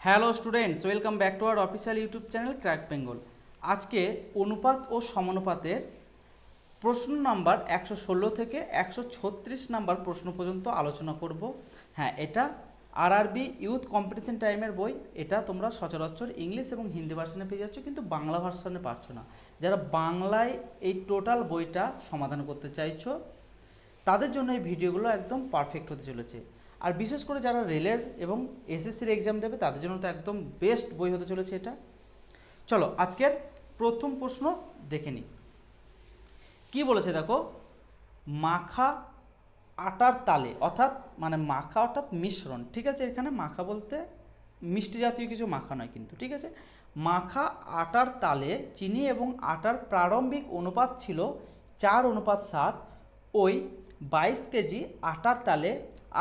Hello students, welcome back to our official YouTube channel crack Bengal. আজকে অনুপাত ও সমানুপাতের প্রশ্ন number 116 থেকে 136 নাম্বার প্রশ্ন পর্যন্ত আলোচনা করব। হ্যাঁ, এটা আরআরবি ইউথ কম্পিটিশন টাইমের বই। এটা তোমরা সচরাচর ইংলিশ এবং হিন্দি ভার্সনে পেয়ে যাচ্ছ, কিন্তু বাংলা ভার্সনে পারছো না। যারা বাংলায় এই টোটাল বইটা সমাধান করতে চাইছো তাদের জন্য এই ভিডিওগুলো একদম পারফেক্ট হতে চলেছে। আর বিশেষ করে যারা রেলের এবং এসএসসির এক্সাম দেবে তাদের জন্য তো একদম বেস্ট বই হতে চলেছে এটা। চলো আজকের প্রথম প্রশ্ন দেখে নিই। কী বলেছে দেখো, মাখা আটার তালে, অর্থাৎ মানে মাখা অর্থাৎ মিশ্রণ, ঠিক আছে। এখানে মাখা বলতে মিষ্টি জাতীয় কিছু মাখা নয় কিন্তু, ঠিক আছে। মাখা আটার তালে চিনি এবং আটার প্রারম্ভিক অনুপাত ছিল 4:7। ওই 22 কেজি আটার তালে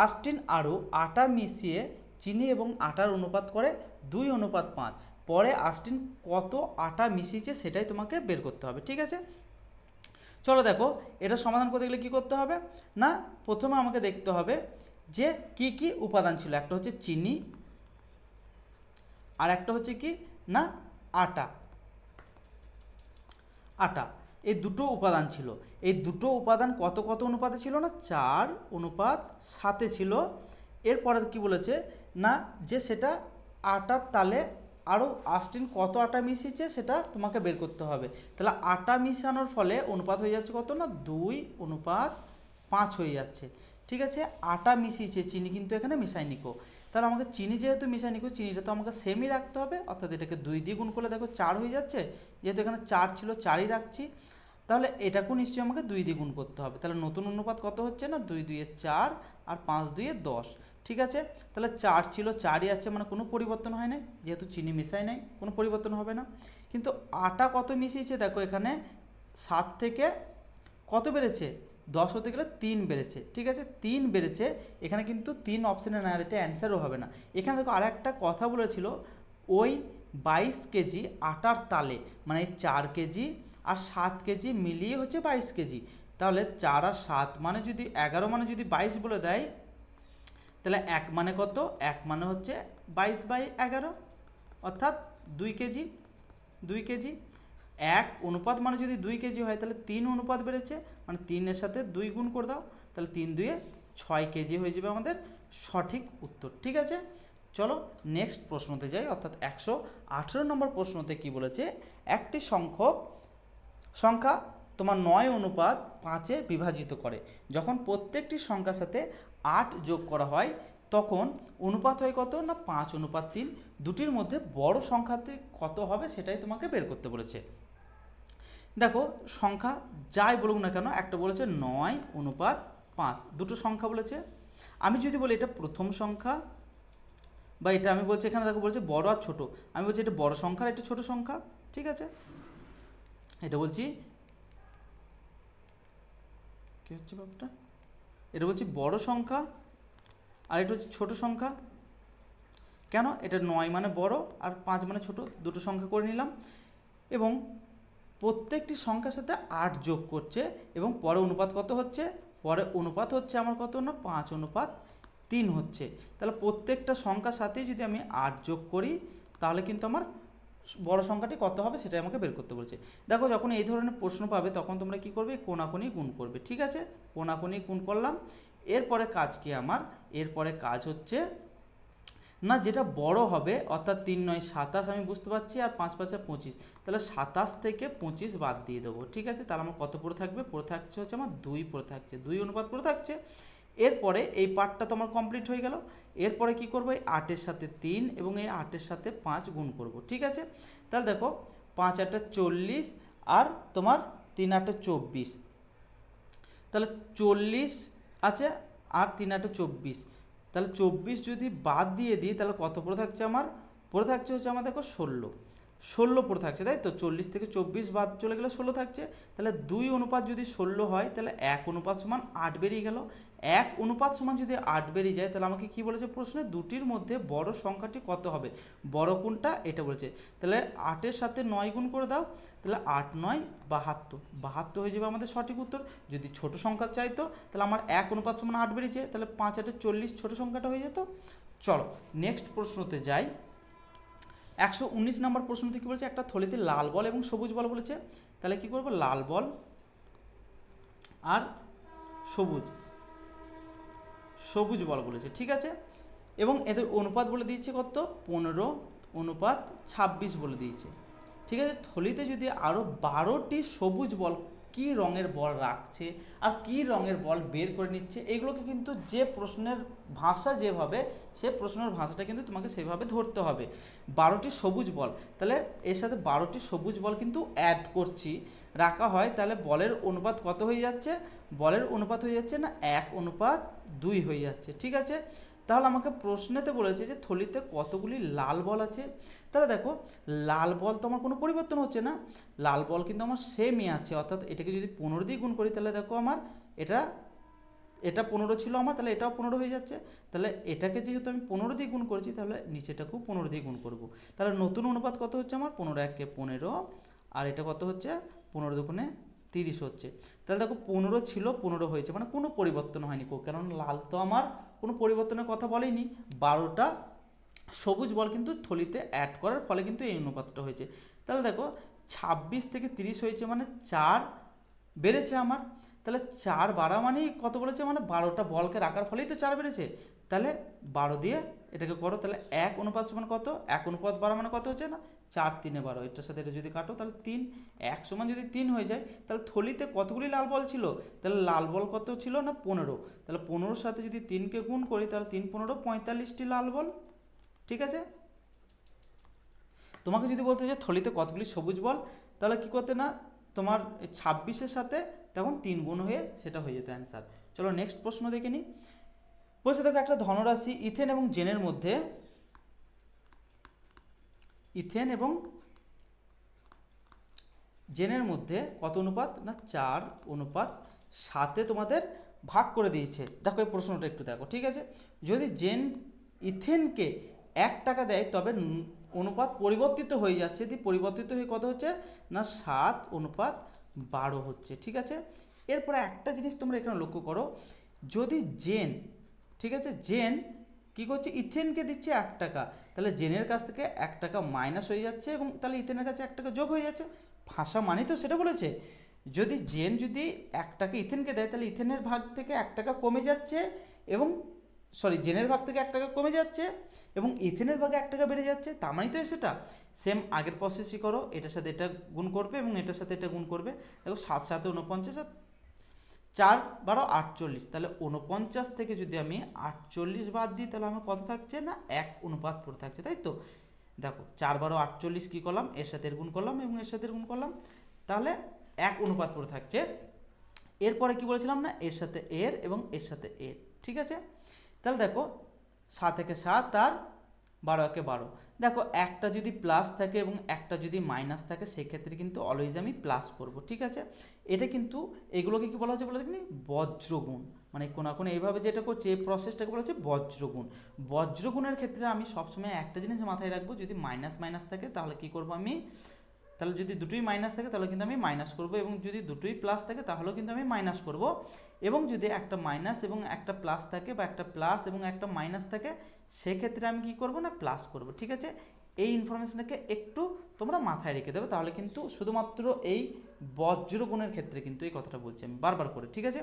আস্টিন আরও আটা মিশিয়ে চিনি এবং আটার অনুপাত করে 2:5। পরে আস্টিন কত আটা মিশিয়েছে সেটাই তোমাকে বের করতে হবে, ঠিক আছে। চলো দেখো, এটা সমাধান করতে গেলে কী করতে হবে না, প্রথমে আমাকে দেখতে হবে যে কি কি উপাদান ছিল। একটা হচ্ছে চিনি, আর একটা হচ্ছে কি না আটা। আটা, এই দুটো উপাদান ছিল। এই দুটো উপাদান কত কত অনুপাতে ছিল না, 4:7 ছিল। এরপরে কি বলেছে না, যে সেটা আটার তালে আরও আস্টিন কত আটা মিশিয়েছে সেটা তোমাকে বের করতে হবে। তাহলে আটা মিশানোর ফলে অনুপাত হয়ে যাচ্ছে কত না, 2:5 হয়ে যাচ্ছে, ঠিক আছে। আটা মিশিয়েছে, চিনি কিন্তু এখানে মিশাইনি কো। তাহলে আমাকে চিনি যেহেতু মিশাইনি কো, চিনিটা তো আমাকে সেমই রাখতে হবে, অর্থাৎ এটাকে 2 দিয়ে গুণ করলে দেখো 4 হয়ে যাচ্ছে। যেহেতু এখানে 4 ছিল, 4ই রাখছি। তাহলে এটাকেও নিশ্চয়ই আমাকে 2 দিয়ে গুণ করতে হবে। তাহলে নতুন অনুপাত কত হচ্ছে না, 2 × 4 আর 5 × 10, ঠিক আছে। তাহলে 4 ছিল, 4ই আছে, মানে কোনো পরিবর্তন হয় না, যেহেতু চিনি মিশাই নাই কোনো পরিবর্তন হবে না। কিন্তু আটা কত মিশিয়েছে দেখো, এখানে 7 থেকে কত বেড়েছে, 10 হতে গেলে 3 বেড়েছে, ঠিক আছে। 3 বেড়েছে, এখানে কিন্তু 3 অপশানে না, এটা অ্যান্সারও হবে না। এখানে দেখো আর একটা কথা বলেছিল, ওই 22 কেজি আটার তালে, মানে 4 কেজি আর 7 কেজি মিলিয়ে হচ্ছে 22 কেজি। তাহলে 4 আর 7 মানে যদি 11 মানে যদি 22 বলে দেয়, তাহলে 1 মানে কত, 1 মানে হচ্ছে 22/11, অর্থাৎ 2 কেজি। 2 কেজি 1 অনুপাত মানে যদি 2 কেজি হয়, তাহলে 3 অনুপাত বেড়েছে, মানে 3-এর সাথে 2 গুণ করে দাও, তাহলে 3×2 6 কেজি হয়ে যাবে আমাদের সঠিক উত্তর, ঠিক আছে। চলো নেক্সট প্রশ্নতে যাই, অর্থাৎ 118 নম্বর প্রশ্নতে কি বলেছে, একটি সংখ্যা তোমার 9:5-এ বিভাজিত করে। যখন প্রত্যেকটি সংখ্যার সাথে 8 যোগ করা হয় তখন অনুপাত হয় কত না, 5:3। দুটির মধ্যে বড় সংখ্যাটি কত হবে সেটাই তোমাকে বের করতে বলেছে। দেখো সংখ্যা যাই বলুক না কেন, একটা বলেছে 9:5, দুটো সংখ্যা বলেছে। আমি যদি বলি এটা প্রথম সংখ্যা, বা এটা আমি বলছি, এখানে দেখো বলছে বড় আর ছোট, আমি বলছি এটা বড় সংখ্যা আর এটা ছোট সংখ্যা, ঠিক আছে। এটা বলছি কী হচ্ছে ব্যাপারটা, এটা বলছি বড় সংখ্যা আর এটা হচ্ছে ছোটো সংখ্যা। কেন, এটা 9 মানে বড় আর 5 মানে ছোট, দুটো সংখ্যা করে নিলাম। এবং প্রত্যেকটি সংখ্যার সাথে 8 যোগ করছে, এবং পরে অনুপাত কত হচ্ছে, পরে অনুপাত হচ্ছে আমার কত না, 5:3 হচ্ছে। তাহলে প্রত্যেকটা সংখ্যার সাথেই যদি আমি 8 যোগ করি, তাহলে কিন্তু আমার বড় সংখ্যাটি কত হবে সেটাই আমাকে বের করতে বলছে। দেখো যখন এই ধরনের প্রশ্ন পাবে তখন তোমরা কি করবে, কোনাকুনি গুণ করবে, ঠিক আছে। কোনাকুনি গুণ করলাম। এরপরে কাজ কি আমার, এরপরে কাজ হচ্ছে না যেটা বড় হবে, অর্থাৎ 3×9 = 27 আমি বুঝতে পারছি, আর 5×5 = 25, তাহলে 27 থেকে 25 বাদ দিয়ে দেবো, ঠিক আছে। তাহলে আমার কত পড়ে থাকবে, পড়ে থাকছে হচ্ছে আমার 2 পড়ে থাকছে, 2 অনুপাত পড়ে থাকছে। এরপরে এই পার্টটা তো আমার কমপ্লিট হয়ে গেল। এরপরে কি করবো, এই 8-এর সাথে 3 এবং এই 8-এর সাথে 5 গুণ করব, ঠিক আছে। তাহলে দেখো 5×8 = 40 আর তোমার 3×8 = 24, তাহলে 40 আছে আর 3×8 = 24, তাহলে 24 যদি বাদ দিয়ে দিই তাহলে কত পড়ে থাকছে আমার, পড়ে থাকছে হচ্ছে আমার দেখো 16 পড়ে থাকছে, তাই তো। 40 থেকে 24 বাদ চলে গেলে 16 থাকছে। তাহলে 2 অনুপাত যদি 16 হয়, তাহলে 1 অনুপাত সমান 8 বেরিয়ে গেল। 1 অনুপাত সমান যদি 8 বেরিয়ে যায়, তাহলে আমাকে কি বলেছে প্রশ্নে, দুটির মধ্যে বড় সংখ্যাটি কত হবে, বড় কোনটা এটা বলেছে। তাহলে 8-এর সাথে 9 গুণ করে দাও, তাহলে 8×9 = 72 হয়ে যাবে আমাদের সঠিক উত্তর। যদি ছোট সংখ্যা চাইতো তাহলে আমার 1 অনুপাত সমান 8 বেরিয়েছে, তাহলে 5×8 = 40 ছোট সংখ্যাটা হয়ে যেত। চলো নেক্সট প্রশ্নতে যাই। 119 নম্বর প্রশ্নতে কী বলেছে, একটা থলিতে লাল বল এবং সবুজ বল বলেছে, তাহলে কি করব, লাল বল আর সবুজ বল বলেছে, ঠিক আছে। এবং এদের অনুপাত বলে দিয়েছে কত, 15:26 বলে দিয়েছে, ঠিক আছে। থলিতে যদি আরও 12টি সবুজ বল, কী রঙের বল রাখছে আর কী রঙের বল বের করে নিচ্ছে, এগুলোকে কিন্তু যে প্রশ্নের ভাষা যেভাবে, সে প্রশ্নের ভাষাটা কিন্তু তোমাকে সেভাবে ধরতে হবে। 12টি সবুজ বল, তাহলে এর সাথে 12টি সবুজ বল কিন্তু অ্যাড করছি, রাখা হয়, তাহলে বলের অনুপাত কত হয়ে যাচ্ছে, বলের অনুপাত হয়ে যাচ্ছে না 1:2 হয়ে যাচ্ছে, ঠিক আছে। তাহলে আমাকে প্রশ্নেতে বলেছে যে থলিতে কতগুলি লাল বল আছে, তাহলে দেখো লাল বল তো আমার কোনো পরিবর্তন হচ্ছে না, লাল বল কিন্তু আমার সেমই আছে, অর্থাৎ এটাকে যদি 15 দিয়ে গুণ করি, তাহলে দেখো আমার এটা 15 ছিল আমার, তাহলে এটাও 15 হয়ে যাচ্ছে, তাহলে এটাকে যেহেতু আমি 15 দিয়ে গুণ করেছি, তাহলে নিচেটাকেও 15 দিয়ে গুণ করব, তাহলে নতুন অনুপাত কত হচ্ছে আমার, 15:1 আর এটা কত হচ্ছে, 15×2=30 হচ্ছে। তাহলে দেখো 15 ছিল 15 হয়েছে, মানে কোনো পরিবর্তন হয়নি, কারণ লাল তো আমার কোনো পরিবর্তনের কথা বলেইনি। 12টা সবুজ বল কিন্তু থলিতে অ্যাড করার ফলে কিন্তু এই অনুপাতটা হয়েছে। তাহলে দেখো 26 থেকে 30 হয়েছে, মানে 4 বেড়েছে আমার, তাহলে 4 বাড়া মানেই কত বলেছে, মানে 12টা বলকে রাখার ফলেই তো 4 বেড়েছে, তাহলে 12 দিয়ে এটাকে করো, তাহলে 1 অনুপাত সমান কত, 1:12 মানে কত হচ্ছে না 4×3=12, এটার সাথে এটা যদি কাটো তাহলে 3, 1 সমান যদি 3 হয়ে যায়, তাহলে থলিতে কতগুলি লাল বল ছিল, তাহলে লাল বল কত ছিল না 15, তাহলে 15-র সাথে যদি 3কে গুণ করি, তাহলে 3×15=45টি লাল বল, ঠিক আছে। তোমাকে যদি বলতে যে থলিতে কতগুলি সবুজ বল, তাহলে কি করতে না, তোমার 26-এর সাথে তখন 3 গুণ হয়ে সেটা হয়ে যেত অ্যান্সার। চলো নেক্সট প্রশ্ন দেখে নিই। বলছে দেখো একটা ধনরাশি ইথেন এবং জেনের মধ্যে কত অনুপাত না 4:7 তোমাদের ভাগ করে দিয়েছে। দেখো এই প্রশ্নটা একটু দেখো, ঠিক আছে। যদি জেন ইথেনকে 1 টাকা দেয়, তবে অনুপাত পরিবর্তিত হয়ে যাচ্ছে, যদি পরিবর্তিত হয়ে কত হচ্ছে না 7:12 হচ্ছে, ঠিক আছে। এরপরে একটা জিনিস তোমরা এখানে লক্ষ্য করো, যদি জেন, ঠিক আছে, জেন কী করছে, ইথেনকে দিচ্ছে 1 টাকা, তাহলে জেনের কাছ থেকে 1 টাকা মাইনাস হয়ে যাচ্ছে, এবং তাহলে ইথেনের কাছে 1 টাকা যোগ হয়ে যাচ্ছে, ভাষা মানে তো সেটা বলেছে। যদি জেন যদি 1 টাকা ইথেনকে দেয়, তাহলে ইথেনের ভাগ থেকে 1 টাকা কমে যাচ্ছে, এবং জেনের ভাগ থেকে 1 টাকা কমে যাচ্ছে, এবং ইথেনের ভাগে 1 টাকা বেড়ে যাচ্ছে, তার মানে তো সেটা সেম আগের প্রসেসই করো, এটার সাথে এটা গুণ করবে এবং এটার সাথে এটা গুণ করবে। দেখো 7×7=49, 4×12=48, তাহলে 49 থেকে যদি আমি 48 বাদ দিই, তাহলে আমার কত থাকছে না 1:4 পড়ে থাকছে, তাই তো। দেখো 4×12=48 কী করলাম, এর সাথে এর গুণ করলাম এবং এর সাথে এর গুণ করলাম, তাহলে 1:4 পড়ে থাকছে। এরপরে কি বলেছিলাম না, এর সাথে এর এবং এর সাথে এর, ঠিক আছে। তাহলে দেখো 7×7 আর 12×12, দেখো একটা যদি প্লাস থাকে এবং একটা যদি মাইনাস থাকে, সেক্ষেত্রে কিন্তু অলওয়েজ আমি প্লাস করব, ঠিক আছে। এটা কিন্তু এগুলোকে কি বলা হচ্ছে বলে দেখনি, বজ্রগুণ, মানে কোনো এইভাবে যেটা করছে এই প্রসেসটাকে বলা হচ্ছে বজ্রগুণ। বজ্রগুণের ক্ষেত্রে আমি সবসময় একটা জিনিস মাথায় রাখবো, যদি মাইনাস মাইনাস থাকে তাহলে কি করব আমি, তাহলে যদি দুটোই মাইনাস থাকে তাহলে কিন্তু আমি মাইনাস করব, এবং যদি দুটোই প্লাস থাকে তাহলেও কিন্তু আমি মাইনাস করব, এবং যদি একটা মাইনাস এবং একটা প্লাস থাকে, বা একটা প্লাস এবং একটা মাইনাস থাকে, সেক্ষেত্রে আমি কি করব না প্লাস করব, ঠিক আছে। এই ইনফরমেশনটাকে একটু তোমরা মাথায় রেখে দেবে, তাহলে কিন্তু শুধুমাত্র এই বজ্রগুণের ক্ষেত্রে কিন্তু এই কথাটা বলছি আমি বারবার করে, ঠিক আছে।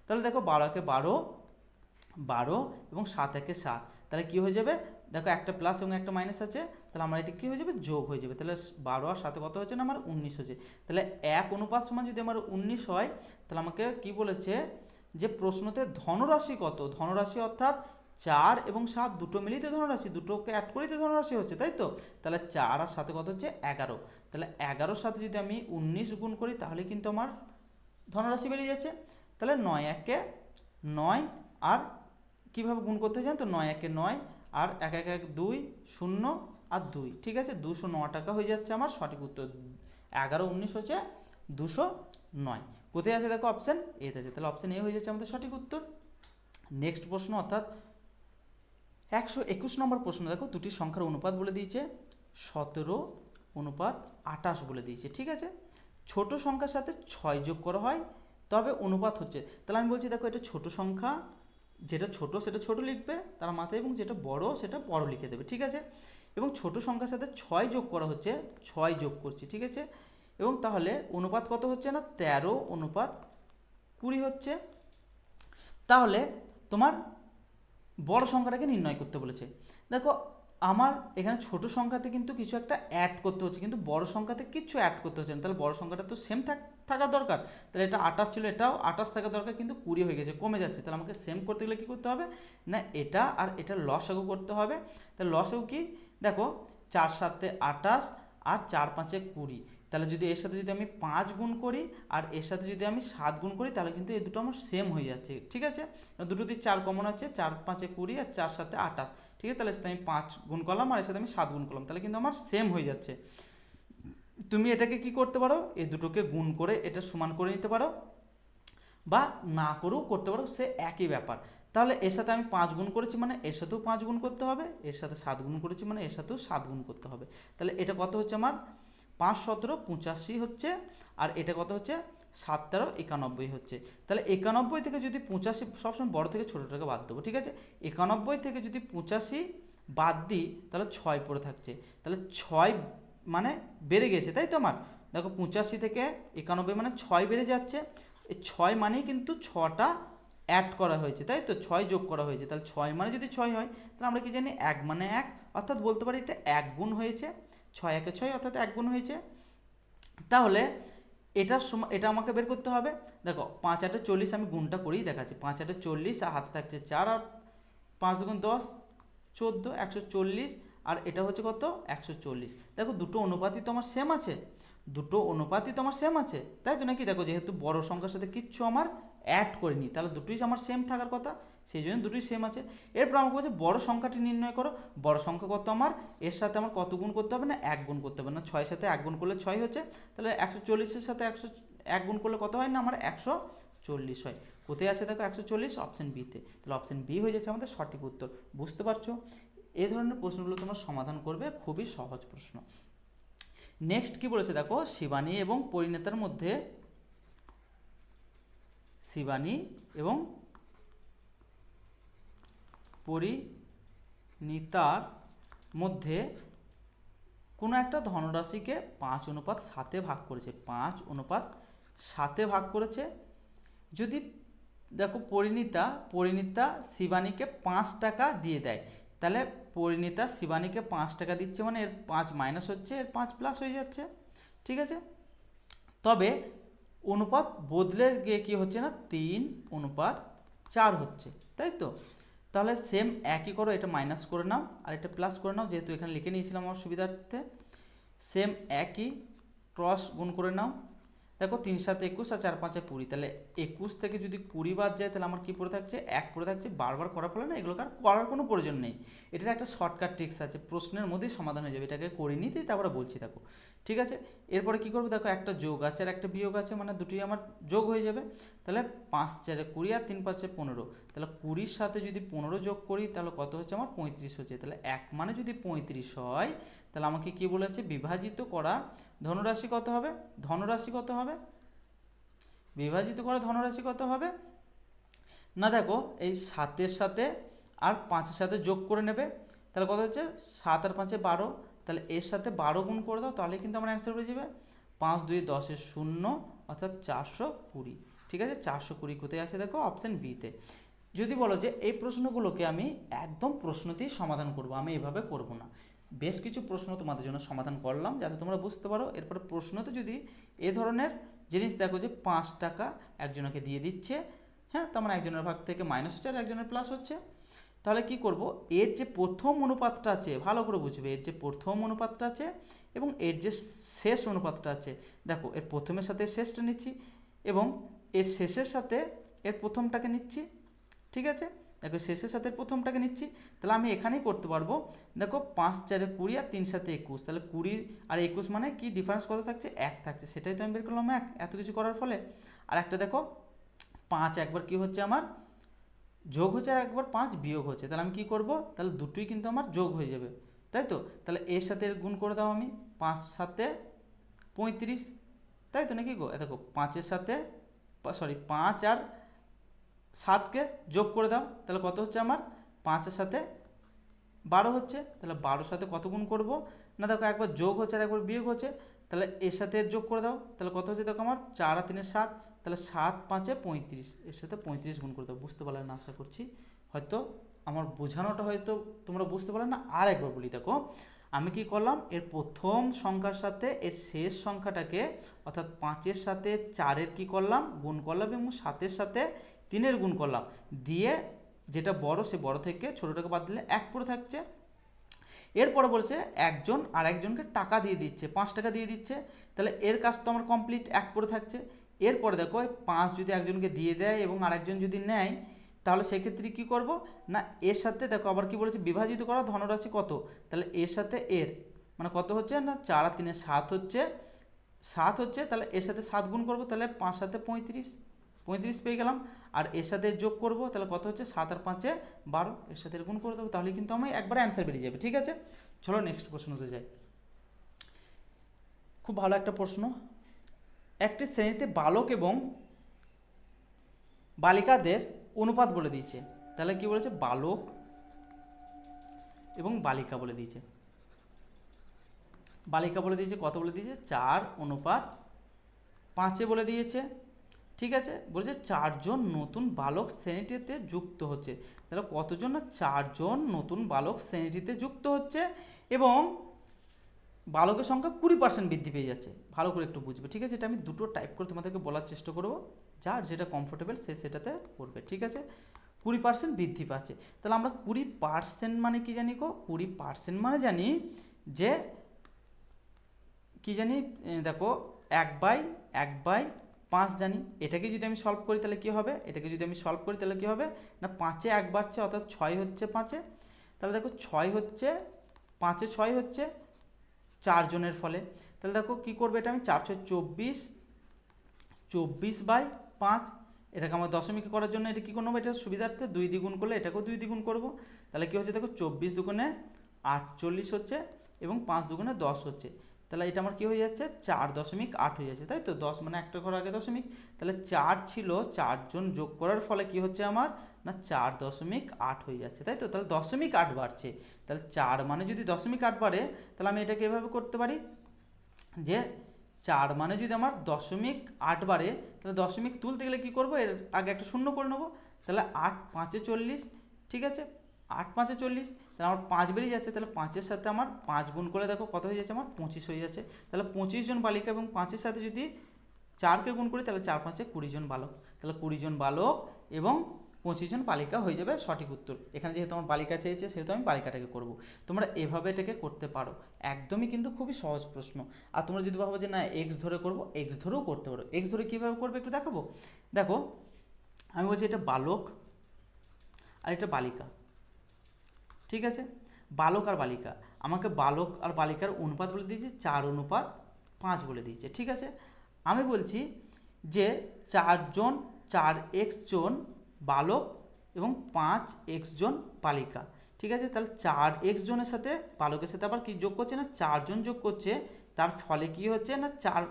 তাহলে দেখো 12×12 এবং 7×7, তাহলে কি হয়ে যাবে, দেখো একটা প্লাস এবং একটা মাইনাস আছে, তাহলে আমার এটা কী হয়ে যাবে, যোগ হয়ে যাবে, তাহলে 12 আর 7 কত হচ্ছে না আমার 19 হচ্ছে, তাহলে 1:1 সমান যদি আমার 19 হয়, তাহলে আমাকে কি বলেছে যে প্রশ্নতে ধনরাশি কত, ধনরাশি অর্থাৎ 4 এবং 7 দুটো মিলিয়ে তো ধনরাশি, দুটোকে অ্যাড করেই তো ধনরাশি হচ্ছে, তাই তো। তাহলে 4 আর 7 কত হচ্ছে 11, তাহলে 11-র সাথে যদি আমি 19 গুণ করি, তাহলে কিন্তু আমার ধনরাশি বেরিয়ে যাচ্ছে। তাহলে 9×1=9, আর কীভাবে গুণ করতে হয় জানো তো, 9×1=9, আর 1×1=2, 0 আর 2, ঠিক আছে, 209 টাকা হয়ে যাচ্ছে আমার সঠিক উত্তর। 11×19 হচ্ছে 209, কোথায় আছে দেখো, অপশান এতে আছে, তাহলে অপশান এ হয়ে যাচ্ছে আমাদের সঠিক উত্তর। নেক্সট প্রশ্ন অর্থাৎ 121 নম্বর প্রশ্ন, দেখো দুটি সংখ্যার অনুপাত বলে দিয়েছে, 17:28 বলে দিয়েছে, ঠিক আছে। ছোট সংখ্যার সাথে 6 যোগ করা হয়, তবে অনুপাত হচ্ছে, তাহলে আমি বলছি দেখো এটা ছোট সংখ্যা, যেটা ছোট সেটা ছোট লিখবে তার মাথায়, এবং যেটা বড় সেটা বড় লিখে দেবে, ঠিক আছে। এবং ছোট সংখ্যার সাথে 6 যোগ করা হচ্ছে, 6 যোগ করছি, ঠিক আছে। এবং তাহলে অনুপাত কত হচ্ছে না 13:20 হচ্ছে। তাহলে তোমার বড় সংখ্যাটাকে নির্ণয় করতে বলেছে। দেখো আমার এখানে ছোট সংখ্যাতে কিন্তু কিছু একটা অ্যাড করতে হচ্ছে, কিন্তু বড় সংখ্যাতে কিছু অ্যাড করতে হচ্ছে না। তাহলে বড় সংখ্যাটা তো সেম থাকা দরকার। তাহলে এটা 28 ছিল, এটাও 28 থাকা দরকার, কিন্তু 20 হয়ে গেছে, কমে যাচ্ছে। তাহলে আমাকে সেম করতে গেলে কী করতে হবে না এটা আর এটা লসাগু করতে হবে। তাহলে লসাগু কি দেখো 4 7 28 আর 4 5 20। তাহলে যদি এর সাথে যদি আমি 5 গুণ করি আর এর সাথে যদি আমি 7 গুণ করি তাহলে কিন্তু এই দুটো আমার সেম হয়ে যাচ্ছে, ঠিক আছে। দুটোতে 4 কমন আছে, 4 5 20 আর 4 7 28, ঠিক আছে। তাহলে সাথে আমি 5 গুণ করলাম আর এর সাথে আমি 7 গুণ করলাম, তাহলে কিন্তু আমার সেম হয়ে যাচ্ছে। তুমি এটাকে কি করতে পারো, এই দুটোকে গুণ করে এটা সমান করে নিতে পারো, বা না করেও করতে পারো, সে একই ব্যাপার। তাহলে এর সাথে আমি 5 গুণ করেছি মানে এর সাথেও 5 গুণ করতে হবে, এর সাথে 7 গুণ করেছি মানে এর সাথেও 7 গুণ করতে হবে। তাহলে এটা কত হচ্ছে আমার 5 17 85 হচ্ছে, আর এটা কত হচ্ছে 7 13 91 হচ্ছে। তাহলে 91 থেকে যদি 85, সবসময় বড় থেকে ছোটোটাকে বাদ দেবো, ঠিক আছে। 91 থেকে যদি 85 বাদ দিই তাহলে 6 পড়ে থাকছে। তাহলে 6 মানে বেড়ে গেছে, তাই তো আমার দেখো 85 থেকে 91 মানে 6 বেড়ে যাচ্ছে। এই 6 মানেই কিন্তু 6টা অ্যাড করা হয়েছে, তাই তো 6 যোগ করা হয়েছে। তাহলে 6 মানে যদি 6 হয় তাহলে আমরা কি জানি 1 মানে 1, অর্থাৎ বলতে পারি এটা 1 গুণ হয়েছে, 6 1 6 অর্থাৎ 1 গুণ হয়েছে। তাহলে এটা আমাকে বের করতে হবে। দেখো 5 8 40, আমি গুণটা করেই দেখাচ্ছি। 5 8 40 আর হাতে থাকছে 4 আর 5 2 10 14 140, আর এটা হচ্ছে কত 140। দেখো দুটো অনুপাতই তো আমার সেম আছে, দুটো অনুপাতই তো আমার সেম আছে, তাই তো নাকি। দেখো যেহেতু বড় সংখ্যার সাথে কিচ্ছু আমার অ্যাড করিনি, তাহলে দুটোই আমার সেম থাকার কথা, সেই জন্য দুটোই সেম আছে। এরপর আমাকে বলছে বড় সংখ্যাটি নির্ণয় করো। বড় সংখ্যা কত আমার, এর সাথে আমার কত গুণ করতে হবে না 1 গুণ করতে হবে না। 6 সাথে 1 গুণ করলে 6 হচ্ছে, তাহলে 140-এর সাথে 1 গুণ করলে কত হয় না আমার 140 হয়। কোথায় আছে দেখো 140, অপশন বিতে। তাহলে অপশন বি হয়ে যাচ্ছে আমাদের সঠিক উত্তর। বুঝতে পারছো, এই ধরনের প্রশ্নগুলো তোমরা সমাধান করবে, খুবই সহজ প্রশ্ন। নেক্সট কি বলেছে দেখো, শিবানী এবং পরিণীতার মধ্যে, শিবানী এবং পরিণীতার মধ্যে কোনো একটা ধনরাশিকে 5:7 ভাগ করেছে, 5:7 ভাগ করেছে। যদি দেখো পরিণীতা শিবানীকে 5 টাকা দিয়ে দেয়, তাহলে পরিণীতা শিবানীকে 5 টাকা দিচ্ছে মানে এর 5 মাইনাস হচ্ছে, এর 5 প্লাস হয়ে যাচ্ছে, ঠিক আছে। তবে অনুপাত বদলে গিয়ে কী হচ্ছে না 3:4 হচ্ছে, তাই তো। তাহলে সেম একই করো, এটা মাইনাস করে নাও আর এটা প্লাস করে নাও, যেহেতু এখানে লিখে নিয়েছিলাম আমার সুবিধার্থে। সেম একই ক্রস গুণ করে নাও। দেখো 3 7 21 আর 4 5 20, তাহলে 21 থেকে যদি 20 বাদ যায় তাহলে আমার কী পড়ে থাকছে 1 পড়ে থাকছে। বারবার করার ফলে না এগুলোকে আর করার কোনো প্রয়োজন নেই, এটার একটা শর্টকাট ট্রিক্স আছে, প্রশ্নের মধ্যেই সমাধান হয়ে যাবে। এটাকে করে নিতেই তারপরে বলছি দেখো, ঠিক আছে। এরপরে কী করবো দেখো, একটা যোগ আছে আর একটা বিয়োগ আছে, মানে দুটোই আমার যোগ হয়ে যাবে। তাহলে 5 4 20 আর 3 5 15, তাহলে 20-র সাথে যদি 15 যোগ করি তাহলে কত হচ্ছে আমার 35 হচ্ছে। তাহলে 1 মানে যদি 35 হয় তাহলে আমাকে কী বলেছে, বিভাজিত করা ধনরাশি কত হবে, ধনরাশি কত হবে, বিভাজিত করা ধনরাশি কত হবে না। দেখো এই 7-এর সাথে আর 5-এর সাথে যোগ করে নেবে, তাহলে কত হচ্ছে 7 আর 5 12, তাহলে এর সাথে 12 গুণ করে দাও, তাহলে কিন্তু আমার অ্যান্সার হয়ে যাবে 5 2 10 0, অর্থাৎ 420, ঠিক আছে। 420 কোথায় আছে দেখো অপশান বিতে। যদি বলো যে এই প্রশ্নগুলোকে আমি একদম প্রশ্নতেই সমাধান করব, আমি এভাবে করব না, বেশ কিছু প্রশ্ন তোমাদের জন্য সমাধান করলাম যাতে তোমরা বুঝতে পারো। এরপরে প্রশ্নতে যদি এ ধরনের জিনিস দেখো যে 5 টাকা একজনকে দিয়ে দিচ্ছে, হ্যাঁ, তার মানে একজনের ভাগ থেকে মাইনাস হচ্ছে আর একজনের প্লাস হচ্ছে, তাহলে কি করব, এর যে প্রথম অনুপাতটা আছে ভালো করে বুঝবে, এর যে প্রথম অনুপাতটা আছে এবং এর যে শেষ অনুপাতটা আছে, দেখো এর প্রথমের সাথে শেষটা নিচ্ছি এবং এর শেষের সাথে এর প্রথমটাকে নিচ্ছি, ঠিক আছে। দেখো শেষের সাথে প্রথমটাকে নিচ্ছি, তাহলে আমি এখানেই করতে পারবো। দেখো 5 4 20 আর 3 7 21, তাহলে 20 আর 21 মানে কি ডিফারেন্স কত থাকছে 1 থাকছে, সেটাই তো আমি বের করলাম 1 এত কিছু করার ফলে। আর একটা দেখো 5 একবার কি হচ্ছে আমার যোগ হচ্ছে আর একবার 5 বিয়োগ হচ্ছে, তাহলে আমি কি করব, তাহলে দুটোই কিন্তু আমার যোগ হয়ে যাবে, তাই তো। তাহলে এর সাথে এর গুণ করে দাও, আমি 5 7 35, তাই তো নাকি গো। দেখো 5-এর সাথে 5 আর 7কে যোগ করে দাও, তাহলে কত হচ্ছে আমার 5-এর সাথে 12 হচ্ছে, তাহলে 12 সাথে কত গুণ করব না, দেখো একবার যোগ হচ্ছে আর একবার বিয়োগ হচ্ছে, তাহলে এর সাথে এর যোগ করে দাও, তাহলে কত হচ্ছে দেখো আমার 4 আর 3 7, তাহলে 7 5 35, এর সাথে 35 গুণ করে দাও। বুঝতে পারলে না আশা করছি, হয়তো আমার বোঝানোটা হয়তো তোমরা বুঝতে পারলে না। আর একবার বলি, দেখো আমি কি করলাম, এর প্রথম সংখ্যার সাথে এর শেষ সংখ্যাটাকে অর্থাৎ 5-এর সাথে 4-এর কী করলাম, গুণ করলাম, এবং 7-এর সাথে 3-এর গুণ করলাম, দিয়ে যেটা বড় সে বড় থেকে ছোটোটাকে বাদ দিলে 1 পড়ে থাকছে। এরপরে বলছে একজন আর একজনকে টাকা দিয়ে দিচ্ছে, 5 টাকা দিয়ে দিচ্ছে, তাহলে এর কাজ তো আমার কমপ্লিট, 1 পড়ে থাকছে। এরপরে দেখো 5 যদি একজনকে দিয়ে দেয় এবং আরেকজন যদি নেয়, তাহলে সেক্ষেত্রে কী করব না, এর সাথে দেখো আবার কি বলেছে, বিভাজিত করা ধনরাশি কত, তাহলে এর সাথে এর মানে কত হচ্ছে না, 4 আর 3 7 হচ্ছে, 7 হচ্ছে, তাহলে এর সাথে 7 গুণ করব, তাহলে 5 7 35, 35 পেয়ে গেলাম। আর এর সাথে যোগ করব, তাহলে কত হচ্ছে 7 আর 5 12, এর সাথে গুণ করে দেবো, তাহলে কিন্তু আমি একবারে অ্যান্সার বেরিয়ে যাবে। ঠিক আছে, চলো নেক্সট প্রশ্নতে যাই। খুব ভালো একটা প্রশ্ন। একটি শ্রেণীতে বালক এবং বালিকাদের অনুপাত বলে দিয়েছে, তাহলে কি বলেছে, বালক এবং বালিকা বলে দিয়েছে। বালিকা বলে দিয়েছে কত বলে দিয়েছে, 4:5 বলে দিয়েছে। ঠিক আছে, বলেছে 4 জন নতুন বালক শ্রেণীটিতে যুক্ত হচ্ছে, তাহলে কতজন না, 4 জন নতুন বালক শ্রেণীটিতে যুক্ত হচ্ছে এবং বালকের সংখ্যা 20% বৃদ্ধি পেয়ে যাচ্ছে। ভালো করে একটু বুঝবে, ঠিক আছে, এটা আমি দুটো টাইপ করে তোমাদেরকে বলার চেষ্টা করব, যার যেটা কমফোর্টেবল সে সেটাতে করবে। ঠিক আছে, 20% বৃদ্ধি পাচ্ছে, তাহলে আমরা 20% মানে কি জানি গো, 20% মানে জানি যে কি জানি, দেখো 1/5 জানি। এটাকে যদি আমি সলভ করি তাহলে কি হবে, এটাকে যদি আমি সলভ করি তাহলে কি হবে না, 5-এ 1 বাড়ছে অর্থাৎ 6 হচ্ছে 5-এ, তাহলে দেখো 6 হচ্ছে 5-এ 6 হচ্ছে 4 জনের ফলে, তাহলে দেখো কি করবে, এটা আমি 4 × 24/5, এটাকে আমার দশমিক করার জন্য এটা কী করে নেবো, এটা সুবিধার্থে 2 দ্বিগুণ করলে এটাকেও 2 দ্বিগুণ করবো, তাহলে কী হচ্ছে দেখো 24 দুগুণে 48 হচ্ছে এবং 5 দুগুণে 10 হচ্ছে, তাহলে এটা আমার কী হয়ে যাচ্ছে 4.8 হয়ে যাচ্ছে, তাই তো, 10 মানে একটা ঘর আগে দশমিক, তাহলে 4 ছিল, 4 জন যোগ করার ফলে কি হচ্ছে আমার না 4.8 হয়ে যাচ্ছে, তাই তো, তাহলে 0.8 বাড়ছে, তাহলে 4 মানে যদি 0.8 বাড়ে, তাহলে আমি এটাকে এভাবে করতে পারি যে 4 মানে যদি আমার 0.8 বাড়ে, তাহলে দশমিক তুলতে গেলে কী করবো, এর আগে একটা শূন্য করে নেবো, তাহলে 8×5 = 40, ঠিক আছে, 8×5 = 40, তাহলে আমার 5 বেরিয়ে যাচ্ছে, তাহলে 5-এর সাথে আমার 5 গুণ করে দেখো কত হয়ে যাচ্ছে, আমার 25 হয়ে যাচ্ছে, তাহলে 25 জন বালিকা এবং 5-এর সাথে যদি 4কে গুণ করি, তাহলে 4×5 = 20 জন বালক, তাহলে 20 জন বালক এবং 25 জন বালিকা হয়ে যাবে সঠিক উত্তর। এখানে যেহেতু আমার বালিকা চেয়েছে সেহেতু আমি বালিকাটাকে করব। তোমরা এভাবে এটাকে করতে পারো, একদমই কিন্তু খুবই সহজ প্রশ্ন। আর তোমরা যদি ভাবো যে না এক্স ধরে করব, এক্স ধরেও করতে পারো। এক্স ধরে কীভাবে করবে একটু দেখাবো, দেখো আমি বলছি এটা বালক আর এটা বালিকা, ঠিক আছে, বালক আর বালিকা, আমাকে বালক আর বালিকার অনুপাত বলে দিয়েছে 4:5 বলে দিয়েছে, ঠিক আছে। আমি বলছি যে 4x জন বালক এবং 5x জন বালিকা, ঠিক আছে, তাহলে 4x জনের সাথে বালকের সাথে আবার কি যোগ করছে না 4 জন যোগ করছে, তার ফলে কি হচ্ছে না 4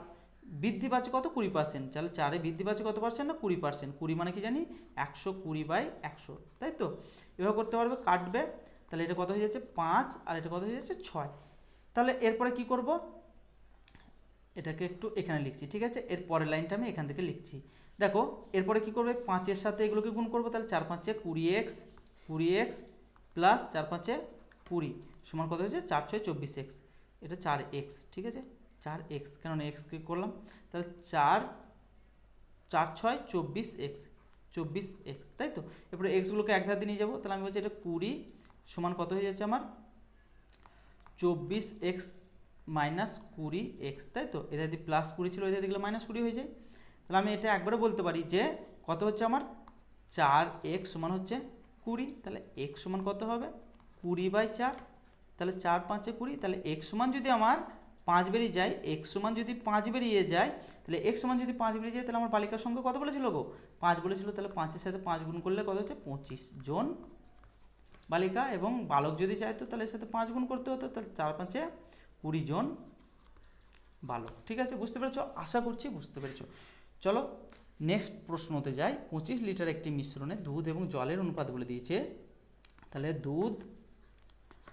বৃদ্ধি পাচ্ছে কত 20%, তাহলে 4-এ বৃদ্ধি পাচ্ছে কত পার্সেন্ট না 20%, 20 মানে কি জানি 120/100, তাই তো, এভাবে করতে পারবে, কাটবে, তাহলে এটা কত হয়ে যাচ্ছে 5 আর এটা কত হয়ে যাচ্ছে 6, তাহলে এরপরে কি করব, এটাকে একটু এখানে লিখছি, ঠিক আছে, এর পরের লাইনটা আমি এখান থেকে লিখছি, দেখো এরপরে কি করবে 5-এর সাথে এগুলোকে গুণ করবো, তাহলে 4×5 = 20x প্লাস 4×5 = 20 সমান কত হচ্ছে 4×6 = 24x, এটা 4x, ঠিক আছে, 4x, কেন x কে করলাম, তাহলে 4×6 = 24x, তাই তো, এরপরে এক্সগুলোকে এক ধার দিয়ে নিয়ে যাবো, তাহলে আমি বলছি এটা 20 সমান কত হয়ে যাচ্ছে আমার 24x - 20x, তাই তো, এটা যদি +20 ছিল এটা দেখলে -20 হয়ে যায়, তাহলে আমি এটা একবারে বলতে পারি যে কত হচ্ছে আমার 4x সমান হচ্ছে 20, তাহলে x সমান কত হবে 20/4, তাহলে 4×5 = 20, তাহলে x সমান যদি আমার 5 বেরিয়ে যায়, x সমান যদি 5 বেরিয়ে যায়, তাহলে x সমান যদি 5 বেরিয়ে যায়, তাহলে আমার বালিকার সংখ্যা কত বলেছিল গো 5 বলেছিল, তাহলে 5-এর সাথে 5 গুণ করলে কত হচ্ছে 25 জন বালিকা, এবং বালক যদি চাইতো তাহলে এর সাথে 5 গুণ করতে হতো, তাহলে 4×5 = 20 জন বালক, ঠিক আছে, বুঝতে পেরেছো, আশা করছি বুঝতে পেরেছো। চলো নেক্সট প্রশ্নতে যাই। 25 লিটার একটি মিশ্রণে দুধ এবং জলের অনুপাত বলে দিয়েছে, তাহলে দুধ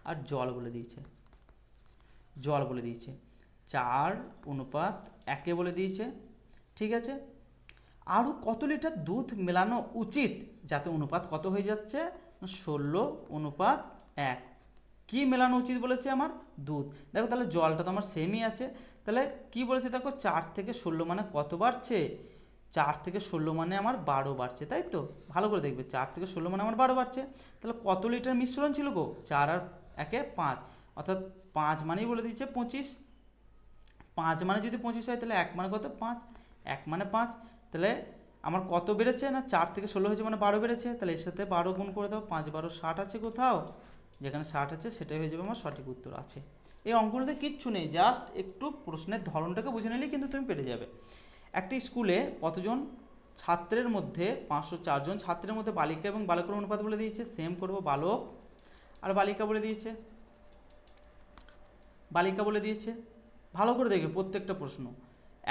আর জল বলে দিয়েছে, 4:1 বলে দিয়েছে। ঠিক আছে, আরও কত লিটার দুধ মেলানো উচিত যাতে অনুপাত কত হয়ে যাচ্ছে, 16:1। কি মেলানো উচিত বলেছে আমার, দুধ। দেখো তাহলে জলটা তো আমার সেমই আছে, তাহলে কি বলেছে দেখো 4 থেকে 16 মানে কত বাড়ছে, 4 থেকে 16 মানে আমার 12 বাড়ছে, তাই তো? ভালো করে দেখবে, 4 থেকে 16 মানে আমার 12 বাড়ছে। তাহলে কত লিটার মিশ্রণ ছিল গো, 4 আর 1 5, অর্থাৎ 5 মানেই বলে দিচ্ছে 25। 5 মানে যদি 25 হয় তাহলে 1 মানে কত, 5, 1 মানে 5। তাহলে আমার কত বেড়েছে না, 4 থেকে 16 হয়েছে মানে 12 বেড়েছে, তাহলে এর সাথে 12 গুণ করে দাও, 5 12 60 আছে কোথাও, যেখানে 60 আছে সেটাই হয়ে যাবে আমার সঠিক উত্তর আছে। এই অঙ্কগুলোতে কিচ্ছু নেই, জাস্ট একটু প্রশ্নের ধরনটাকে বুঝে নিলেই কিন্তু তুমি পেরে যাবে। একটি স্কুলে কতজন ছাত্রের মধ্যে, 504 জন ছাত্রের মধ্যে বালিকা এবং বালকের অনুপাত বলে দিয়েছে। সেম করব, বালক আর বালিকা বলে দিয়েছে, বালিকা বলে দিয়েছে। ভালো করে দেখবে প্রত্যেকটা প্রশ্ন।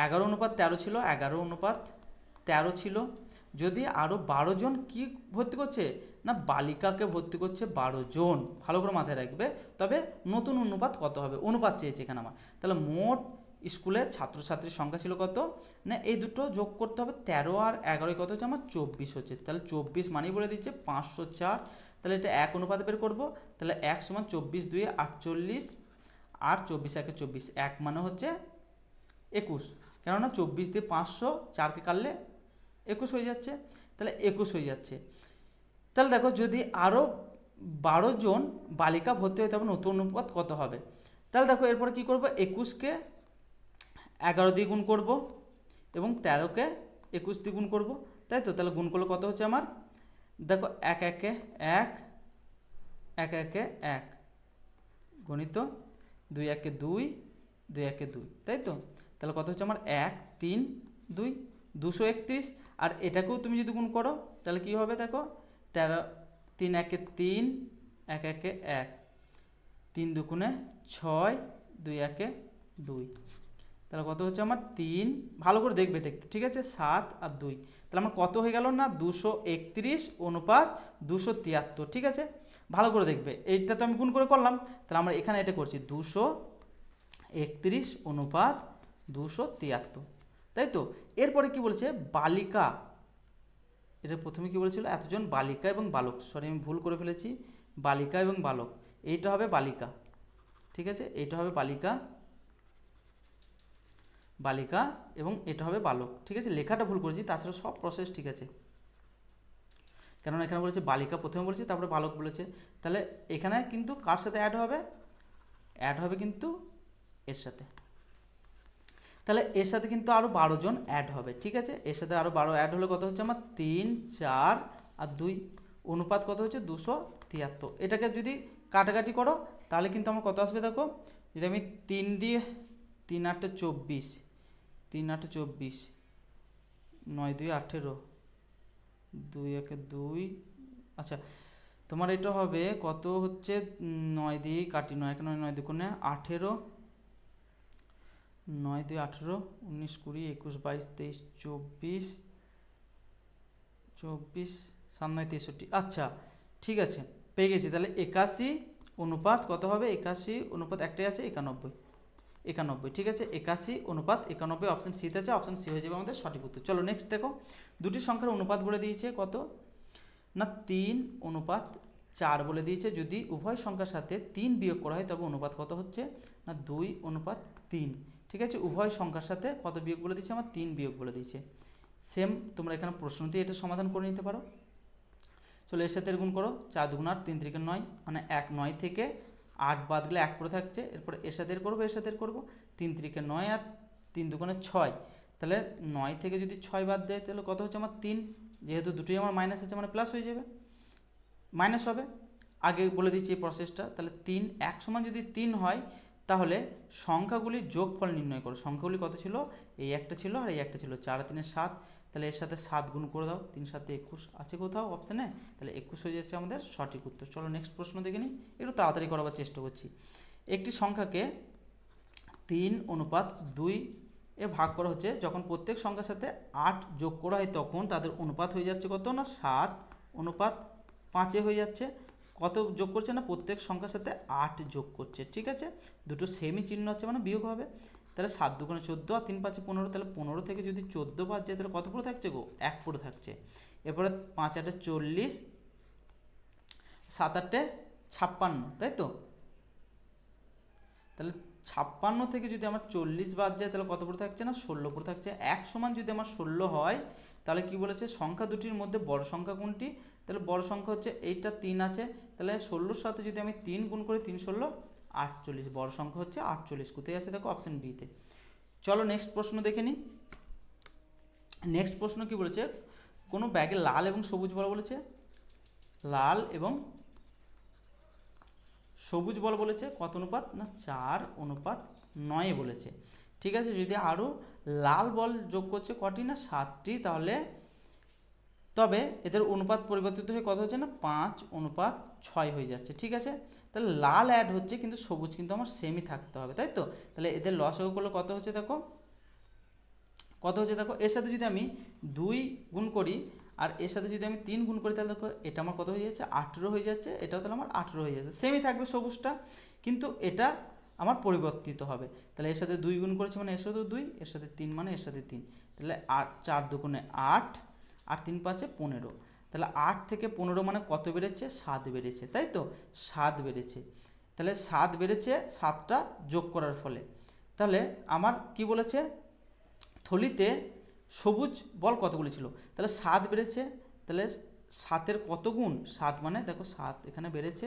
11:13 ছিল, 11:13 ছিল। যদি আরও 12 জন কি ভর্তি করছে না, বালিকাকে ভর্তি করছে 12 জন। ভালো করে মাথায় রাখবে। তবে নতুন অনুপাত কত হবে, অনুপাত চেয়েছে এখানে আমার। তাহলে মোট স্কুলে ছাত্রছাত্রীর সংখ্যা ছিল কত না, এই দুটো যোগ করতে হবে, 13 আর 11 কত হচ্ছে আমার 24 হচ্ছে। তাহলে 24 মানেই বলে দিচ্ছে 504। তাহলে এটা 1 অনুপাতে বের করবো, তাহলে 1 সমান 24 2 48 আর 24 1 24, 1 মানে হচ্ছে 21। কেননা 24 দিয়ে 504কে কাটলে 21 হয়ে যাচ্ছে, তাহলে 21 হয়ে যাচ্ছে। তাহলে দেখো যদি আরও 12 জন বালিকা ভর্তি হয় তবে নতুন অনুপাত কত হবে। তাহলে দেখো এরপরে কী করবো, 21কে 11 দিয়ে গুণ করবো এবং 13কে 21 দিয়ে গুণ করবো, তাই তো? তাহলে গুণ করলে কত হচ্ছে আমার, দেখো 1 1 1 1 1 1 গণিত 2 1 2 2 1 2, তাই তো? তাহলে কত হচ্ছে আমার 1 3 2 231। আর এটাকেও তুমি যদি গুণ করো তাহলে কী হবে, দেখো 13 3 1 3 1 1 1 3 2 6 2 1 2, তাহলে কত হচ্ছে আমার 3, ভালো করে দেখবে এটা একটু, ঠিক আছে, 7 আর 2। তাহলে আমার কত হয়ে গেল না, 231 অনুপাত 273। ঠিক আছে, ভালো করে দেখবে, এইটা তো আমি গুণ করে করলাম, তাহলে আমরা এখানে এটা করছি 231 অনুপাত 273, তাই তো? এরপরে কি বলছে, বালিকা, এটা প্রথমে কি বলেছিল, এতজন বালিকা এবং বালক, সরি আমি ভুল করে ফেলেছি, বালিকা এবং বালক, এইটা হবে বালিকা। ঠিক আছে, এইটা হবে বালিকা, বালিকা এবং এটা হবে বালক। ঠিক আছে, লেখাটা ভুল করেছি, তাছাড়া সব প্রসেস ঠিক আছে। কেননা এখানে বলেছে বালিকা প্রথমে বলেছে, তারপরে বালক বলেছে। তাহলে এখানে কিন্তু কার সাথে অ্যাড হবে, অ্যাড হবে কিন্তু এর সাথে। তাহলে এর সাথে কিন্তু আরও 12 জন অ্যাড হবে। ঠিক আছে, এর সাথে আরও 12 অ্যাড হলে কত হচ্ছে আমার 3 4 আর 2, অনুপাত কত হচ্ছে 273। এটাকে যদি কাটাকাটি করো তাহলে কিন্তু আমার কত আসবে, দেখো যদি আমি 3 দিয়ে 3 8 24, 3 8 24, 9 2 18, 2 1 2, আচ্ছা তোমার এটা হবে কত হচ্ছে, 9 দিয়ে কাটি, 9 1 9 9 2 18, 9 2 18, 19 20 21 22 23 24 24 7 9 63। আচ্ছা ঠিক আছে, পেয়ে গেছি। তাহলে 81 অনুপাত কত হবে, 81 অনুপাত একটাই আছে 91, 91। ঠিক আছে, 81 অনুপাত 91 অপশান সিতে আছে, অপশান সি হয়ে যাবে আমাদের সঠিক উত্তর। চলো নেক্সট দেখো, দুটি সংখ্যার অনুপাত বলে দিয়েছে কত না, 3 অনুপাত 4 বলে দিয়েছে। যদি উভয় সংখ্যার সাথে 3 বিয়োগ করা হয় তবে অনুপাত কত হচ্ছে না, 2 অনুপাত 3। ঠিক আছে, উভয় সংখ্যার সাথে কত বিয়োগ বলে দিয়েছে আমার, 3 বিয়োগ বলে দিয়েছে। সেম তোমরা এখানে প্রশ্নতে এটা সমাধান করে নিতে পারো। চলো এর সাথে গুণ করো, 4 2 8 3 3 9, মানে 1 9 থেকে 8 বাদ গেলে 1 পড়ে থাকছে। এরপরে এর সাথে করবো, এর সাথে করবো, 3 3 9 আর 3 2 6, তাহলে 9 থেকে যদি 6 বাদ দেয় তাহলে কত হচ্ছে আমার 3, যেহেতু দুটোই আমার মাইনাস আছে মানে প্লাস হয়ে যাবে, মাইনাস হবে। আগে বলে দিচ্ছি এই প্রসেসটা। তাহলে 3 এক সমান যদি 3 হয় তাহলে সংখ্যাগুলির যোগফল নির্ণয় করো। সংখ্যাগুলি কত ছিল, এই একটা ছিল আর এই একটা ছিল, 4 আর 3 7, তাহলে এর সাথে 7 গুণ করে দাও, 3 7 21 আছে কোথাও অপশানে, তাহলে 21 হয়ে যাচ্ছে আমাদের সঠিক উত্তর। চলো নেক্সট প্রশ্ন দেখে নিই, একটু তাড়াতাড়ি করাবার চেষ্টা করছি। একটি সংখ্যাকে 3 অনুপাত 2 এ ভাগ করা হচ্ছে, যখন প্রত্যেক সংখ্যার সাথে 8 যোগ করা হয় তখন তাদের অনুপাত হয়ে যাচ্ছে কত না, 7 অনুপাত 5 হয়ে যাচ্ছে। কত যোগ করছে না প্রত্যেক সংখ্যার সাথে 8 যোগ করছে, ঠিক আছে, দুটো সেমই চিহ্ন আছে মানে বিয়োগ হবে। তাহলে 7 দুগুণে 14 আর 3 5 15, তাহলে 15 থেকে যদি 14 বাদ যায় তাহলে কত পড়ে থাকছে গো, 1 পড়ে থাকছে। এরপরে 5 8 40, 7 8 56, তাই তো। তাহলে 56 থেকে যদি আমার 40 বাদ যায় তাহলে কত পড়ে থাকছে না 16 পড়ে থাকছে। 1 সমান যদি আমার 16 হয় তাহলে কি বলেছে, সংখ্যা দুটির মধ্যে বড় সংখ্যা কোনটি, তাহলে বড় সংখ্যা হচ্ছে এইটা 3 আছে, তাহলে 16-র সাথে যদি আমি 3 গুণ করি 3 16 48, বড় সংখ্যা হচ্ছে 48। কোথায় আছে দেখো, অপশন বিতে। চলো নেক্সট প্রশ্ন দেখে নিই। নেক্সট প্রশ্ন কি বলেছে, কোনো ব্যাগে লাল এবং সবুজ বল বলেছে, লাল এবং সবুজ বল বলেছে, কত অনুপাত না 4:9 বলেছে, ঠিক আছে। যদি আরও লাল বল যোগ করছে কটি না 7টি, তাহলে তবে এদের অনুপাত পরিবর্তিত হয়ে কত হচ্ছে না 5:6 হয়ে যাচ্ছে, ঠিক আছে। তাহলে লাল অ্যাড হচ্ছে কিন্তু সবুজ কিন্তু আমার সেমই থাকতে হবে, তাই তো। তাহলে এদের লসাগু করলে কত হচ্ছে দেখো, কত হচ্ছে দেখো, এর সাথে যদি আমি 2 গুণ করি আর এর সাথে যদি আমি 3 গুণ করি তাহলে দেখো এটা আমার কত হয়ে যাচ্ছে 18 হয়ে যাচ্ছে, এটাও তাহলে আমার 18 হয়ে যাচ্ছে, সেমই থাকবে সবুজটা, কিন্তু এটা আমার পরিবর্তিত হবে। তাহলে এর সাথে 2 গুণ করেছি মানে এর সাথেও 2, এর সাথে 3 মানে এর সাথে 3, তাহলে 8 4 দুগুণে 8 আর 3 5 15, তাহলে 8 থেকে 15 মানে কত বেড়েছে 7 বেড়েছে, তাই তো, 7 বেড়েছে। তাহলে 7 বেড়েছে 7টা যোগ করার ফলে। তাহলে আমার কি বলেছে, থলিতে সবুজ বল কতগুলি ছিল, তাহলে 7 বেড়েছে, তাহলে 7-এর কত গুণ, 7 মানে দেখো 7 এখানে বেড়েছে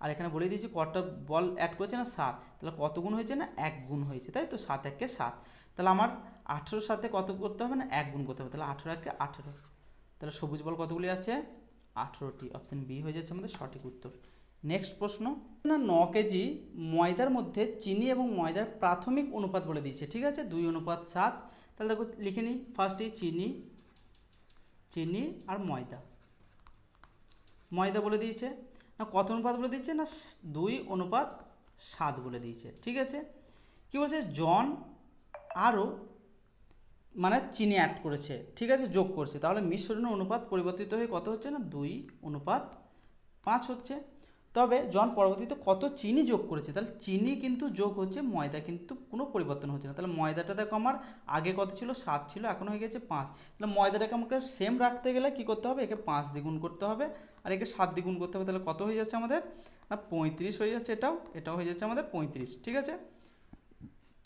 আর এখানে বলে দিয়েছি কটা বল অ্যাড করেছে না 7, তাহলে কত গুণ হয়েছে না 1 গুণ হয়েছে, তাই তো, 7 1 7। তাহলে আমার 18-র সাথে কত করতে হবে না 1 গুণ করতে হবে, তাহলে 18 1 18, তাহলে সবুজ বল কতগুলি আছে 18টি, অপশন বি হয়ে যাচ্ছে আমাদের সঠিক উত্তর। নেক্সট প্রশ্ন না 9 কেজি ময়দার মধ্যে চিনি এবং ময়দার প্রাথমিক অনুপাত বলে দিয়েছে, ঠিক আছে, 2:7। তাহলে দেখো লিখে নিই, ফার্স্টেই চিনি, চিনি আর ময়দা, ময়দা বলে দিয়েছে না কত অনুপাত বলে দিয়েছে না 2:7 বলে দিয়েছে, ঠিক আছে। কি বলছে, জন আরও মানে চিনি অ্যাড করেছে, ঠিক আছে, যোগ করছে, তাহলে মিশ্রণের অনুপাত পরিবর্তিত হয়ে কত হচ্ছে না 2:5 হচ্ছে। তবে জন পরবর্তীতে কত চিনি যোগ করেছে, তাহলে চিনি কিন্তু যোগ হচ্ছে, ময়দা কিন্তু কোনো পরিবর্তন হচ্ছে না। তাহলে ময়দাটা দেখো আমার আগে কত ছিল 7 ছিল, এখন হয়ে গেছে 5, তাহলে ময়দাটাকে আমাকে সেম রাখতে গেলে কি করতে হবে, একে 5 দ্বিগুণ করতে হবে আর একে 7 দ্বিগুণ করতে হবে, তাহলে কত হয়ে যাচ্ছে আমাদের না 35 হয়ে যাচ্ছে, এটাও হয়ে যাচ্ছে আমাদের 35, ঠিক আছে।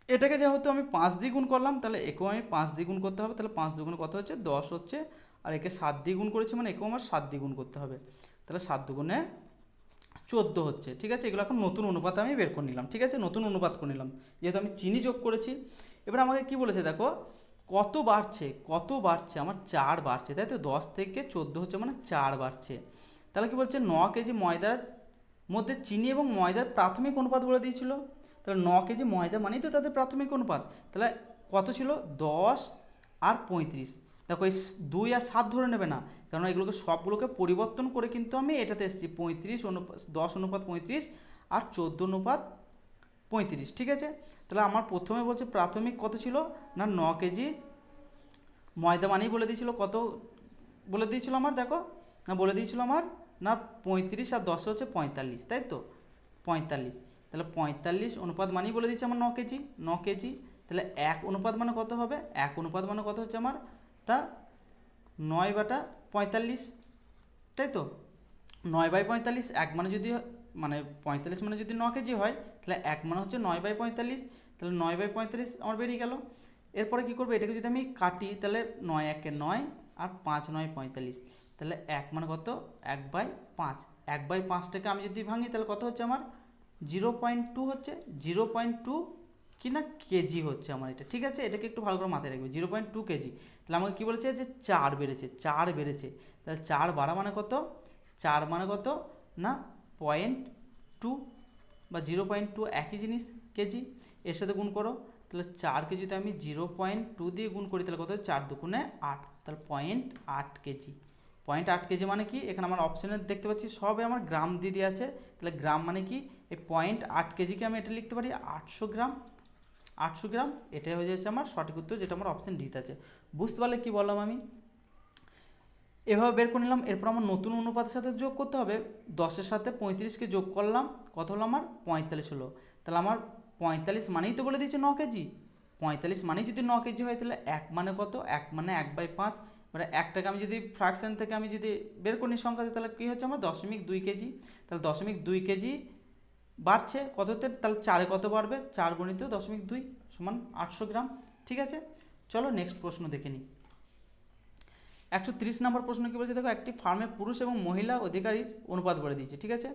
এটাকে যেহেতু আমি 5 দ্বিগুণ করলাম তাহলে একেও আমি 5 দ্বিগুণ করতে হবে, তাহলে 5 দুগুণে কত হচ্ছে 10 হচ্ছে, আর একে 7 দ্বিগুণ করেছি মানে একেও আমার 7 দ্বিগুণ করতে হবে, তাহলে 7 দুগুণে 14 হচ্ছে, ঠিক আছে। এগুলো এখন নতুন অনুপাত আমি বের করে নিলাম, ঠিক আছে, নতুন অনুপাত করে নিলাম যেহেতু আমি চিনি যোগ করেছি। এবার আমাকে কি বলেছে দেখো, কত বাড়ছে, কত বাড়ছে আমার 4 বাড়ছে, তাই তো, 10 থেকে 14 হচ্ছে মানে 4 বাড়ছে। তাহলে কি বলছে 9 কেজি ময়দার মধ্যে চিনি এবং ময়দার প্রাথমিক অনুপাত বলে দিয়েছিল, তাহলে 9 কেজি ময়দা মানেই তো তাদের প্রাথমিক অনুপাত, তাহলে কত ছিল 10 আর 35, দেখো এই 2 আর 7 ধরে নেবে না, কারণ এগুলোকে সবগুলোকে পরিবর্তন করে কিন্তু আমি এটাতে এসেছি 10:35 আর 14:35, ঠিক আছে। তাহলে আমার প্রথমে বলছে প্রাথমিক কত ছিল না 9 কেজি ময়দা মানেই বলে দিয়েছিল কত বলে দিয়েছিল আমার, দেখো না বলে দিয়েছিল আমার না 35 আর 10 হচ্ছে 45, তাই তো 45, তাহলে 45 অনুপাত মানেই বলে দিচ্ছে আমার 9 কেজি, 9 কেজি, তাহলে 1 অনুপাত মানে কত হবে, 1 অনুপাত মানে কত হচ্ছে আমার তা 9/45, তাই তো, 9/45, 1 মানে যদি মানে 45 মানে যদি 9 কেজি হয় তাহলে 1 মানে হচ্ছে 9/45, তাহলে 9/45 আমার বেরিয়ে গেল। এরপরে কী করবো, এটাকে যদি আমি কাটি তাহলে 9 1 9 আর 5 9 45, তাহলে 1 মানে কত 1/5, 1/5টাকে আমি যদি ভাঙি তাহলে কত হচ্ছে আমার 0.2 হচ্ছে, 0.2 কি না কেজি হচ্ছে আমার এটা, ঠিক আছে, এটাকে একটু ভালো করে মাথায় রাখবে 0.2 কেজি। তাহলে আমাকে কী বলেছে যে 4 বেড়েছে, 4 বেড়েছে, তাহলে 4 বাড়া মানে কত, 4 মানে কত না 0.2 বা 0.2 একই জিনিস কেজি, এর সাথে গুণ করো, তাহলে 4কে যদি আমি 0.2 দিয়ে গুণ করি তাহলে কত 4 দুগুণে 8, তাহলে 0.8 কেজি, 0.8 কেজি মানে কি, এখানে আমার অপশানে দেখতে পাচ্ছি সবে আমার গ্রাম দিয়ে দেওয়া আছে, তাহলে গ্রাম মানে কি এই 0.8 কেজিকে আমি এটা লিখতে পারি 800 গ্রাম, 800 গ্রাম, এটাই হয়ে যাচ্ছে আমার সঠিক উত্তর, যেটা আমার অপশান ডিতে আছে। বুঝতে পারলে কি বললাম আমি। এভাবে বের করে নিলাম। এরপর আমার নতুন অনুপাতের সাথে যোগ করতে হবে। 10-এর সাথে 35কে যোগ করলাম, কত হলো আমার 45 হলো। তাহলে আমার 45 মানেই তো বলে দিয়েছে 9 কেজি। 45 মানেই যদি 9 কেজি হয় তাহলে 1 মানে কত, 1 মানে 1/5, মানে 1টাকে আমি যদি ফ্র্যাকশন থেকে আমি যদি বের করি সংখ্যাতে, তাহলে কী হচ্ছে আমার 0.2 কেজি। তাহলে 0.2 কেজি বাড়ছে কততে, তাহলে 4-এ কত বাড়বে, 4 গুণিত 0.2 সমান 800 গ্রাম। ঠিক আছে, চলো নেক্সট প্রশ্ন দেখে নিই। 130 নম্বর প্রশ্ন কী বলছে দেখো, একটি ফার্মে পুরুষ এবং মহিলা অধিকারীর অনুপাত বলে দিয়েছে। ঠিক আছে,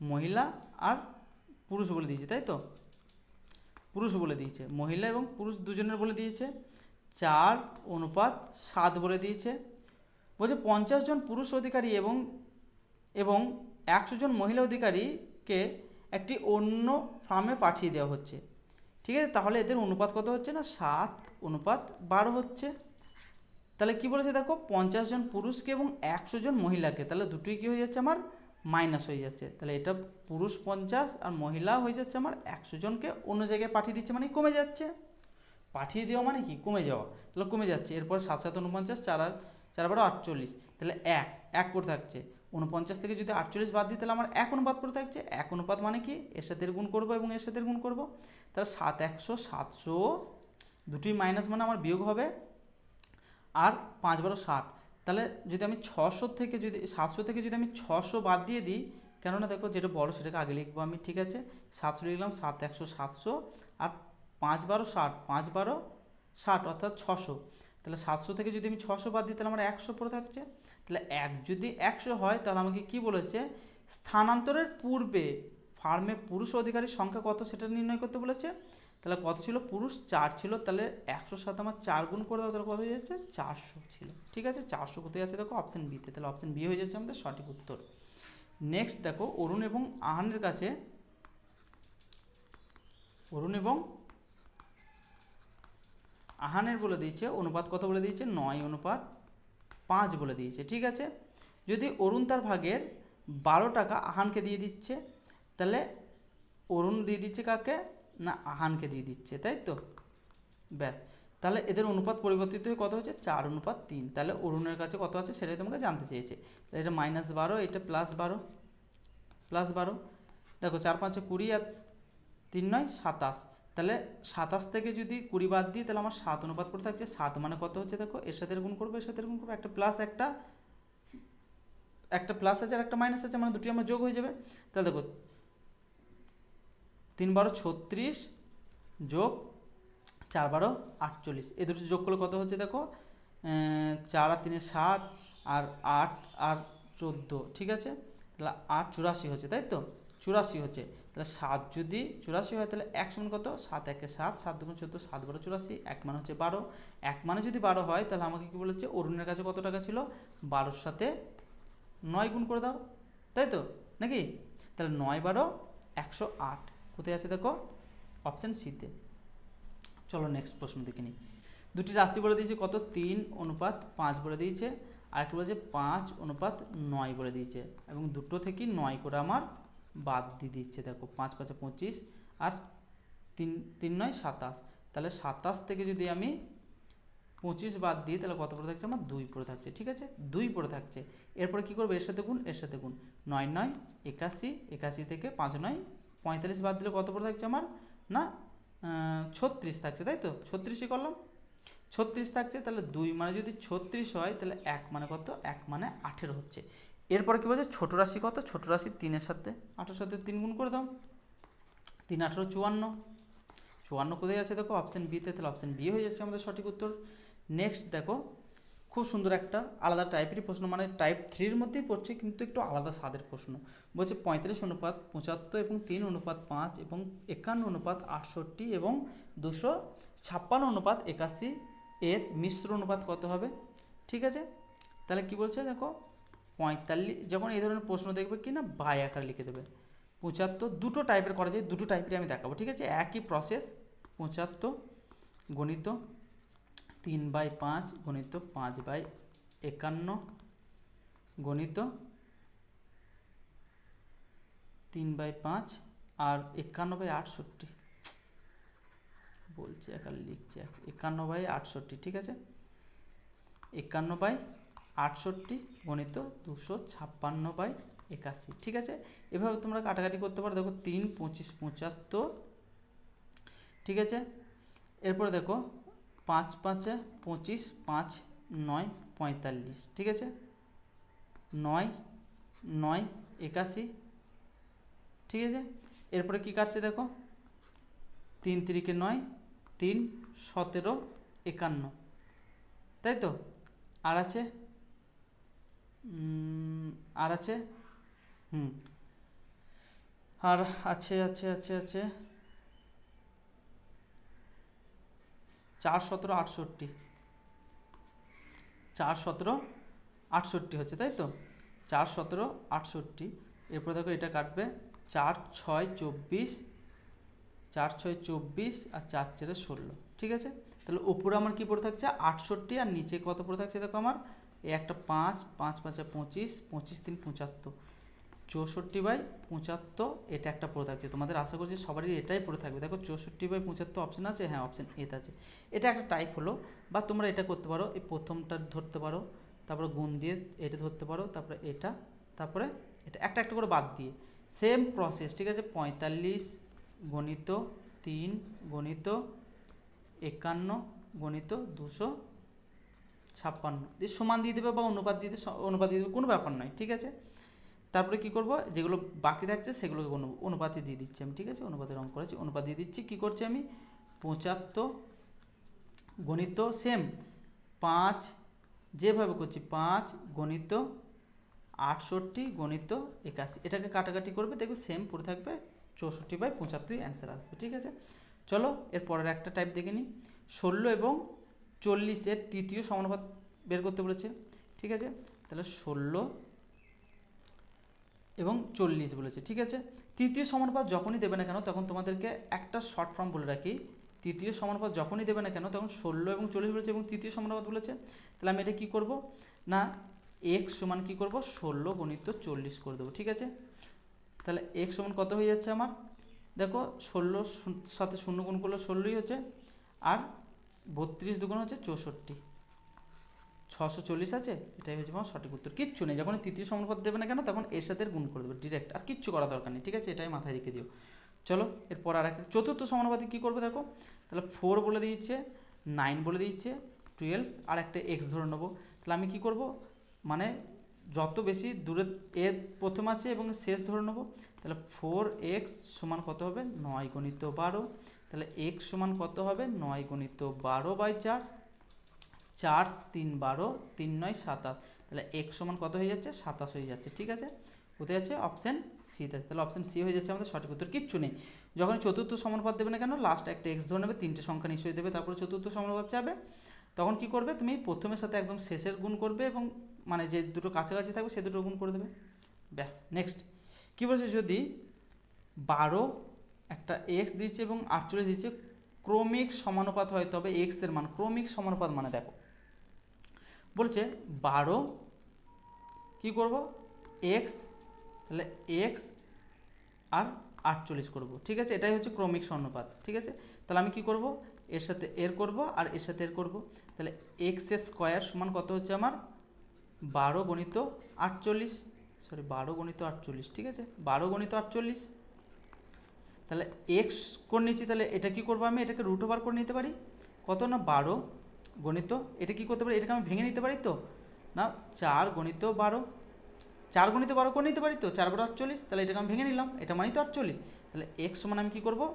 মহিলা আর পুরুষ বলে দিয়েছে, তাই তো, পুরুষ বলে দিয়েছে, মহিলা এবং পুরুষ দুজনের বলে দিয়েছে। 4:7 বলে দিয়েছে। বলছে 50 জন পুরুষ অধিকারী এবং এবং 100 জন মহিলা অধিকারীকে একটি অন্য ফার্মে পাঠিয়ে দেওয়া হচ্ছে। ঠিক আছে, তাহলে এদের অনুপাত কত হচ্ছে না, 7:12 হচ্ছে। তাহলে কি বলেছে দেখো, 50 জন পুরুষকে এবং 100 জন মহিলাকে, তাহলে দুটোই কী হয়ে যাচ্ছে আমার মাইনাস হয়ে যাচ্ছে। তাহলে এটা পুরুষ 50 আর মহিলা হয়ে যাচ্ছে আমার 100 জনকে অন্য জায়গায় পাঠিয়ে দিচ্ছে, মানে কমে যাচ্ছে। পাঠিয়ে দেওয়া মানে কি, কমে যাওয়া, তাহলে কমে যাচ্ছে। এরপর 7-7-49, 4-4-48, তাহলে এক পড়ে থাকছে। 49 থেকে যদি 48 বাদ দিই তাহলে আমার 1 অনুপাত পড়ে থাকছে। 1 অনুপাত মানে কি, এর সাথে গুণ করবো এবং এর সাথে গুণ করবো, তাহলে 7-100, 700 দুটোই মাইনাস মানে আমার বিয়োগ হবে, আর 5-12-60। তাহলে যদি আমি 600 থেকে যদি 700 থেকে যদি আমি 600 বাদ দিয়ে দিই, কেননা দেখো যেটা বড় সেটাকে আগে লিখবো আমি। ঠিক আছে, 700 লিখলাম, 7-100, 700, আর 5-12-60, 5-12-60 অর্থাৎ 600। তাহলে 700 থেকে যদি আমি 600 বাদ দিই তাহলে আমার 100 পড়ে থাকছে। তাহলে যদি 100 হয় তাহলে আমাকে কি বলেছে, স্থানান্তরের পূর্বে ফার্মে পুরুষ অধিকারীর সংখ্যা কত সেটা নির্ণয় করতে বলেছে। তাহলে কত ছিল, পুরুষ 4 ছিল, তাহলে 100 সাথে আমার 4 গুণ করে দাও, তাহলে কত হয়ে যাচ্ছে, 400 ছিল। ঠিক আছে, 400 কোথায় আছে দেখো, অপশান বিতে, তাহলে অপশান বি হয়ে যাচ্ছে আমাদের সঠিক উত্তর। নেক্সট দেখো, অরুণ এবং আহানের কাছে, অরুণ এবং আহানের বলে দিয়েছে অনুপাত কত বলে দিয়েছে, 9:5 বলে দিয়েছে। ঠিক আছে, যদি অরুণ তার ভাগের 12 টাকা আহানকে দিয়ে দিচ্ছে, তাহলে অরুণ দিয়ে দিচ্ছে কাকে না, আহানকে দিয়ে দিচ্ছে, তাই তো, ব্যাস। তাহলে এদের অনুপাত পরিবর্তিত হয়ে কত হচ্ছে, 4:3। তাহলে অরুণের কাছে কত আছে সেটাই তোমাকে জানতে চেয়েছে। তাহলে এটা -12, এটা +12, দেখো 4-5 20 আর 3-9 27। তাহলে 27 থেকে যদি 20 বাদ দিই তাহলে আমার 7 অনুপাত পড়ে থাকছে। 7 মানে কত হচ্ছে দেখো, এর সাথে গুণ করবো, এর সাথে গুণ করবো, একটা প্লাস একটা প্লাস আছে আর একটা মাইনাস আছে, মানে দুটি আমার যোগ হয়ে যাবে। তাহলে দেখো 3-12-36 যোগ 4-12-48, এই দুটো যোগ করলে কত হচ্ছে দেখো, 4 আর 3 7, আর 8 আর 14, ঠিক আছে, তাহলে 8 84 হচ্ছে, তাই তো, 84 হচ্ছে। তাহলে 7 যদি 84 হয় তাহলে 1 সমান কত, 7-1-এ 7, 7-2-14, 7-12-84, 1 মানে হচ্ছে 12। 1 মানে যদি 12 হয় তাহলে আমাকে কি বলেছে, অরুণের কাছে কত টাকা ছিল, 12-র সাথে 9 গুণ করে দাও, তাই তো নাকি। তাহলে 9-12-108 কোথায় আছে দেখো, অপশান সিতে। চলো নেক্সট প্রশ্ন দেখে নিই। দুটি রাশি বলে দিয়েছে কত, 3:5 বলে দিয়েছে, আর একটা বলেছে 5:9 বলে দিয়েছে, এবং দুটো থেকেই 9 করে আমার বাদ দিয়ে দিচ্ছে। দেখো 5-5 25, আর 3-9 27। তাহলে 27 থেকে যদি আমি 25 বাদ দিই তাহলে কত পড়ে থাকছে আমার, 2 পড়ে থাকছে। ঠিক আছে, 2 পড়ে থাকছে। এরপরে কী করবো, এর সাথে গুণ, এর সাথে গুণ, 9-9 81, 81 থেকে 5-9 45 বাদ দিলে কত পড়ে থাকছে আমার না, 36 থাকছে, তাই তো, 36ই করলাম, 36 থাকছে। তাহলে 2 মানে যদি 36 হয় তাহলে 1 মানে কত, 1 মানে 18 হচ্ছে। এরপরে কী বলছে, ছোটো রাশি কত, ছোটো রাশি 3-এর সাথে 18-এর সাথে 3 গুণ করে দাও, 3-18 54, 54 কোথায় আছে দেখো, অপশান বিতে, তাহলে অপশান বি হয়ে যাচ্ছে আমাদের সঠিক উত্তর। নেক্সট দেখো, খুব সুন্দর একটা আলাদা টাইপেরই প্রশ্ন, মানে টাইপ 3-র মধ্যেই পড়ছে কিন্তু একটু আলাদা স্বাদের প্রশ্ন। বলছে 35:75 এবং 3:5 এবং 51:68 এবং 256:81 এর মিশ্র অনুপাত কত হবে। ঠিক আছে, তাহলে কি বলছে দেখো, 45, যখন এই ধরনের প্রশ্ন দেখবে কি না, বাই আকার লিখে দেবে। 75 দুটো টাইপের করা যায়, দুটো টাইপের আমি দেখাবো। ঠিক আছে, একই প্রসেস, 75 গণিত 3/5 গণিত 5/51 গণিত 3/5 আর 51/68 বলছে, একার লিখছে 51/68। ঠিক আছে, 51/68 গণিত 256/81। ঠিক আছে, এভাবে তোমরা কাটাকাটি করতে পারো। দেখো 3 25 75, ঠিক আছে। এরপরে দেখো 5 5 25, 5 9 45, ঠিক আছে। 9 9 81, ঠিক আছে। এরপরে কি কাটছে দেখো 3 3 9, 3 17 51, তাই তো। আর আছে আর আছে আর আছে আছে আছে আছে 4 17 68, 4 17 68 হচ্ছে, তাই তো। 4 17 68। এরপর দেখো এটা কাটবে 4 6 24, 4 6 24 আর 4 4 16, ঠিক আছে। তাহলে উপরে আমার কি পড়ে থাকছে 68, আর নিচে কত পড়ে থাকছে দেখো আমার এই একটা 5 5 5 25, 25 3 75, 64/75 এটা একটা পড়ে থাকছে। তোমাদের আশা করছি সবারই এটাই পড়ে থাকবে। দেখো 64/75 অপশন আছে, হ্যাঁ অপশন এতে আছে। এটা একটা টাইপ হলো, বা তোমরা এটা করতে পারো, এই প্রথমটা ধরতে পারো, তারপরে গুণ দিয়ে এটা ধরতে পারো, তারপরে এটা, তারপরে এটা, একটা একটা করে বাদ দিয়ে সেম প্রসেস, ঠিক আছে। 45 গণিত 3 গণিত 51 গণিত 256 দিয়ে সমান দিয়ে দেবে, বা অনুপাত দিয়ে দেবে, কোনো ব্যাপার নয়, ঠিক আছে। তারপরে কি করব, যেগুলো বাকি থাকছে সেগুলোকে অনুপাতে দিয়ে দিচ্ছি আমি, ঠিক আছে। অনুপাতে রং করেছি, অনুপাত দিয়ে দিচ্ছি। কি করছি আমি 75 গণিত সেম 5, যেভাবে করছি 5 গণিত 68 গণিত 81, এটাকে কাটাকাটি করবে, দেখবে সেম পড়ে থাকবে 64/75 অ্যান্সার আসবে, ঠিক আছে। চলো এর পরের একটা টাইপ দেখে নিই। 16 এবং 40 তৃতীয় সমানুপাত বের করতে বলেছে, ঠিক আছে। তাহলে 16 এবং 40 বলেছে, ঠিক আছে। তৃতীয় সমানুপাত যখনই দেবে না কেন তখন তোমাদেরকে একটা শর্ট ফর্ম বলে রাখি। তৃতীয় সমানুপাত যখনই দেবে না কেন তখন 16 এবং 40 বলেছে এবং তৃতীয় সমানুপাত বলেছে। তাহলে আমি এটা কী করব না x সমান কী করব 16 গণিত 40 করে দেবো, ঠিক আছে। তাহলে x সমান কত হয়ে যাচ্ছে আমার, দেখো 16 সাথে 0 গুণ করলে 16ই হচ্ছে, আর 32 দুগুণ হচ্ছে 64, 640 আছে। এটাই হচ্ছে আমার সঠিক উত্তর। কিচ্ছু নেই, যখন তৃতীয় সমানুপাত দেবে না কেন তখন এর সাথে গুণ করে দেবে ডিরেক্ট, আর কিচ্ছু করা দরকার নেই, ঠিক আছে। এটাই মাথায় রেখে দিও। চলো এরপর আর একটা চতুর্থ সমানুপাতে কী করবে দেখো, তাহলে 4 বলে দিচ্ছে, 9 বলে দিচ্ছে, 12 আর একটা এক্স ধরে নেবো। তাহলে আমি কি করব, মানে যত বেশি দূরে এ প্রথম আছে এবং শেষ ধরে নেবো। তাহলে 4x সমান কত হবে 9 গণিত 12, তাহলে x সমান কত হবে 9 গণিত 12/4, 4 3 12, 3 9 27, তাহলে x সমান কত হয়ে যাচ্ছে 27 হয়ে যাচ্ছে, ঠিক আছে। কোথায় আছে অপশান সিতে আছে, তাহলে অপশান সি হয়ে যাচ্ছে আমাদের সঠিক উত্তর। কিচ্ছু নেই, যখন চতুর্থ সমানুপাত দেবে না কেন লাস্ট একটা এক্স ধরে নেবে, তিনটে সংখ্যা নিশ্চয়ই দেবে, তারপরে চতুর্থ সমানুপাত চাবে, তখন কি করবে তুমি প্রথমের সাথে একদম শেষের গুণ করবে, এবং মানে যে দুটো কাছাকাছি থাকবে সে দুটো গুণ করে দেবে, ব্যাস। নেক্সট কী বলছে, যদি 12 একটা এক্স দিচ্ছে এবং 48 দিচ্ছে, ক্রমিক সমানুপাত হয় তবে এক্স এর মান, ক্রমিক সমানুপাত মানে দেখো বলছে 12 কি করব এক্স, তাহলে এক্স আর 48 করব, ঠিক আছে। এটাই হচ্ছে ক্রমিক সমানুপাত, ঠিক আছে। তাহলে আমি কি করব, এর সাথে এর করব আর এর সাথে এর করব, তাহলে এক্স স্কোয়ার সমান কত হচ্ছে আমার 12 গণিত 48, সরি 12 গণিত 48, ঠিক আছে। 12 গণিত 48, তাহলে এক্স করে নিচ্ছি, তাহলে এটা কি করবো আমি এটাকে রুট ওভার করে নিতে পারি, কত না 12 গণিত, এটা কি করতে পারি এটাকে আমি ভেঙে নিতে পারি তো না 4 গণিত 12, 4 গণিত 12 করে নিতে পারি তো, 4 12 48, তাহলে এটাকে আমি ভেঙে নিলাম, এটা মানেই তো 48। তাহলে এক্স সমান আমি কী করবো,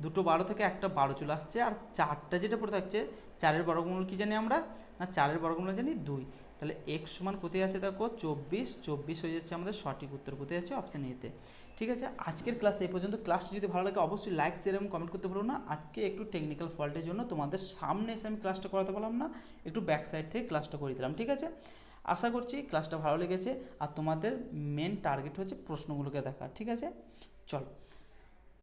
দুটো 12 থেকে একটা 12 চলে আসছে, আর 4টা যেটা পড়ে থাকছে 4-এর বর্গমূল কী জানি আমরা না 4-এর বর্গমূল জানি 2, তাহলে এক্স সমান কোথায় আছে দেখো 24, 24 হয়ে যাচ্ছে আমাদের সঠিক উত্তর, কোথায় আছে অপশান এতে, ঠিক আছে। আজকের ক্লাস এই পর্যন্ত। ক্লাসটি যদি ভালো লাগে অবশ্যই লাইক শেয়ার এবং কমেন্ট করতে পারো না। আজকে একটু টেকনিক্যাল ফল্টের জন্য তোমাদের সামনে এসে আমি ক্লাসটা করাতে পারলাম না, একটু ব্যাক সাইড থেকে ক্লাসটা করে দিলাম, ঠিক আছে। আশা করছি ক্লাসটা ভালো লেগেছে, আর তোমাদের মেন টার্গেট হচ্ছে প্রশ্নগুলোকে দেখা, ঠিক আছে। চলো।